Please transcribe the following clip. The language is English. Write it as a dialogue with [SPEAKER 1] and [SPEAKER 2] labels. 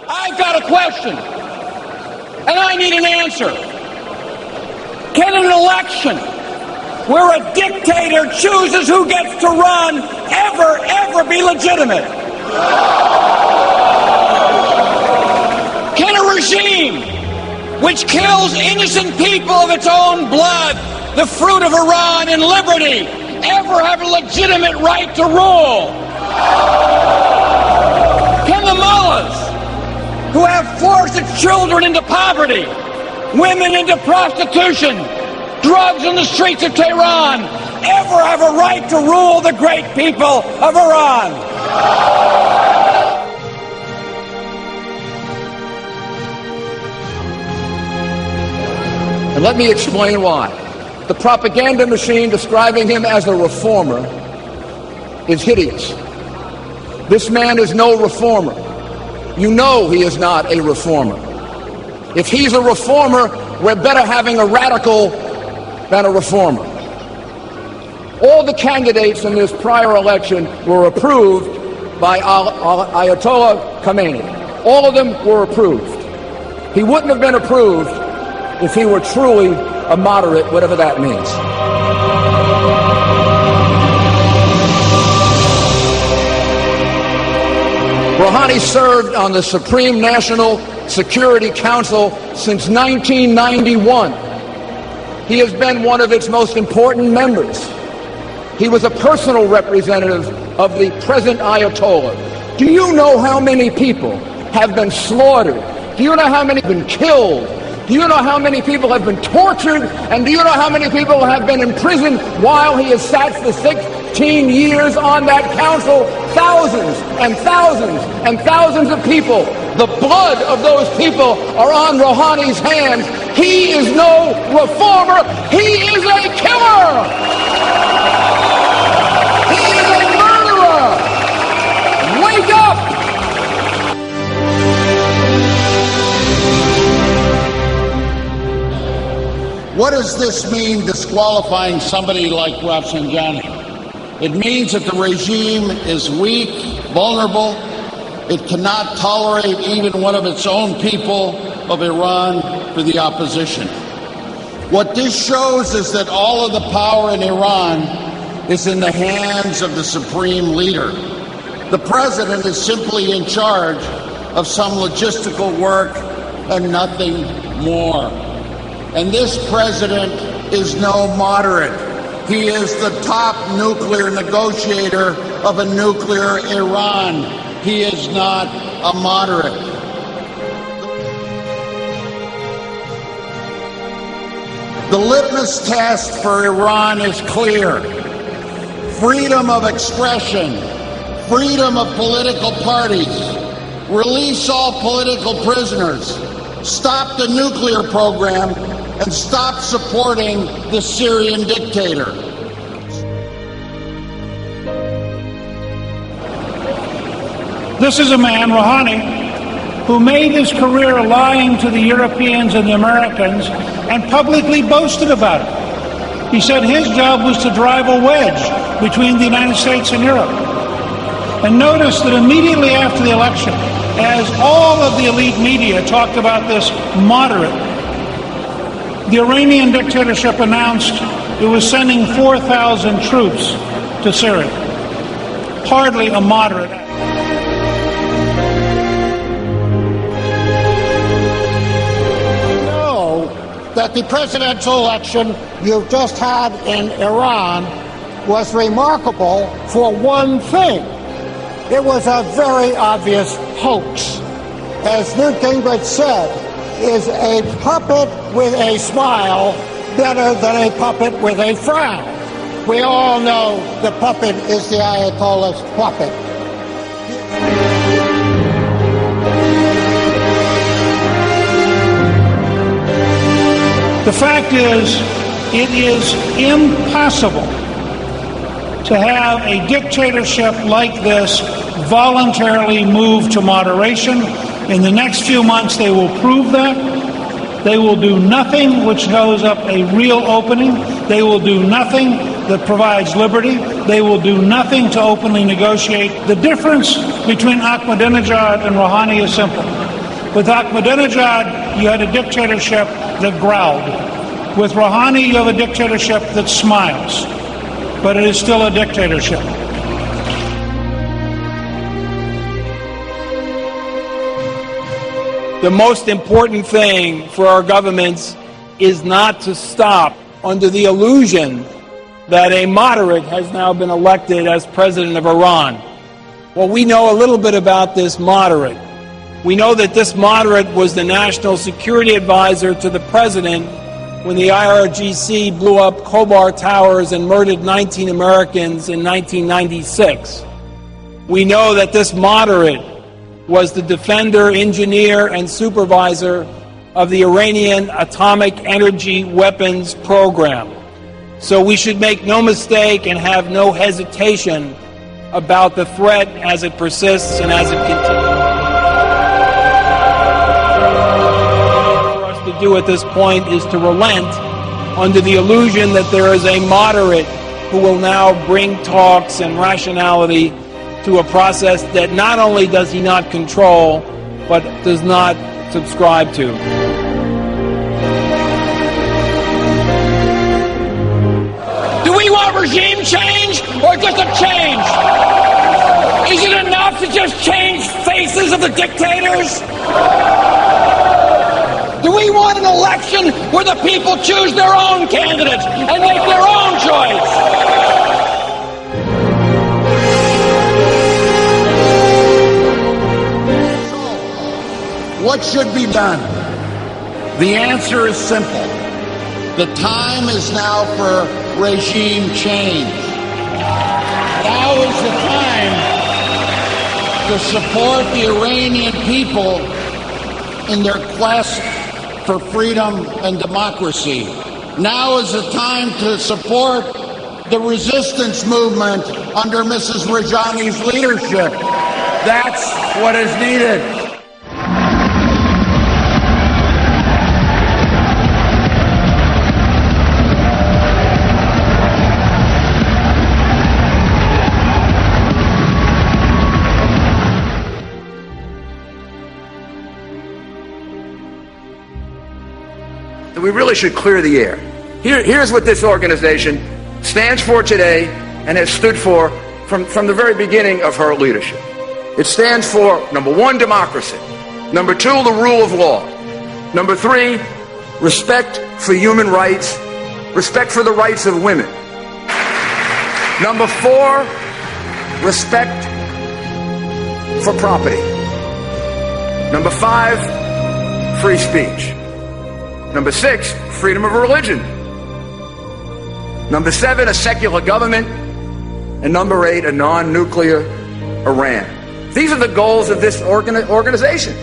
[SPEAKER 1] I've got a question, and I need an answer. Can an election where a dictator chooses who gets to run ever be legitimate? Can a regime which kills innocent people of its own blood, the fruit of Iran and liberty, ever have a legitimate right to rule? Can the mullahs who have forced its children into poverty, women into prostitution, drugs in the streets of Tehran, ever have a right to rule the great people of Iran? And let me explain why. The propaganda machine describing him as a reformer is hideous. This man is no reformer. You know he is not a reformer. If he's a reformer, we're better having a radical than a reformer. All the candidates in this prior election were approved by Ayatollah Khamenei. All of them were approved. He wouldn't have been approved if he were truly a moderate, whatever that means. Rouhani served on the Supreme National Security Council since 1991. He has been one of its most important members. He was a personal representative of the present Ayatollah. Do you know how many people have been slaughtered? Do you know how many have been killed? Do you know how many people have been tortured? And do you know how many people have been imprisoned while he has sat for 16 years on that council? Thousands and thousands and thousands of people. The blood of those people are on Rouhani's hands. He is no reformer. He is a killer. He is a murderer. Wake up.
[SPEAKER 2] What does this mean, disqualifying somebody like Rafsanjani? It means that the regime is weak, vulnerable. It cannot tolerate even one of its own people of Iran for the opposition. What this shows is that all of the power in Iran is in the hands of the supreme leader. The president is simply in charge of some logistical work and nothing more. And this president is no moderate. He is the top nuclear negotiator of a nuclear Iran. He is not a moderate. The litmus test for Iran is clear. Freedom of expression, freedom of political parties, release all political prisoners, stop the nuclear program, and stop supporting the Syrian dictator.
[SPEAKER 3] This is a man, Rouhani, who made his career lying to the Europeans and the Americans and publicly boasted about it. He said his job was to drive a wedge between the United States and Europe. And notice that immediately after the election, as all of the elite media talked about this moderate, the Iranian dictatorship announced it was sending 4,000 troops to Syria. Hardly a moderate act.
[SPEAKER 4] That the presidential election you've just had in Iran was remarkable for one thing. It was a very obvious hoax. As Newt Gingrich said, is a puppet with a smile better than a puppet with a frown? We all know the puppet is the Ayatollah's puppet.
[SPEAKER 3] The fact is, it is impossible to have a dictatorship like this voluntarily move to moderation. In the next few months, they will prove that. They will do nothing which shows up a real opening. They will do nothing that provides liberty. They will do nothing to openly negotiate. The difference between Ahmadinejad and Rouhani is simple. With Ahmadinejad, you had a dictatorship that growled. With Rouhani, you have a dictatorship that smiles. But it is still a dictatorship.
[SPEAKER 1] The most important thing for our governments is not to stop under the illusion that a moderate has now been elected as president of Iran. Well, we know a little bit about this moderate. We know that this moderate was the national security advisor to the president when the IRGC blew up Khobar Towers and murdered 19 Americans in 1996. We know that this moderate was the defender, engineer, and supervisor of the Iranian atomic energy weapons program. So we should make no mistake and have no hesitation about the threat as it persists and as it continues. For us to do at this point is to relent under the illusion that there is a moderate who will now bring talks and rationality to a process that not only does he not control, but does not subscribe to.
[SPEAKER 5] Do we want regime change or just a change? Is it enough to just change faces of the dictators? Do we want an election where the people choose their own candidates and make their own choice?
[SPEAKER 2] What should be done? The answer is simple. The time is now for regime change. Now is the time to support the Iranian people in their quest for freedom and democracy. Now is the time to support the resistance movement under Mrs. Rouhani's leadership. That's what is needed.
[SPEAKER 1] We really should clear the air. Here's what this organization stands for today and has stood for from the very beginning of her leadership. It stands for, number one, democracy. Number two, the rule of law. Number three, respect for human rights, respect for the rights of women. Number four, respect for property. Number five, free speech. Number six, freedom of religion. Number seven, a secular government. And number eight, a non-nuclear Iran. These are the goals of this organization.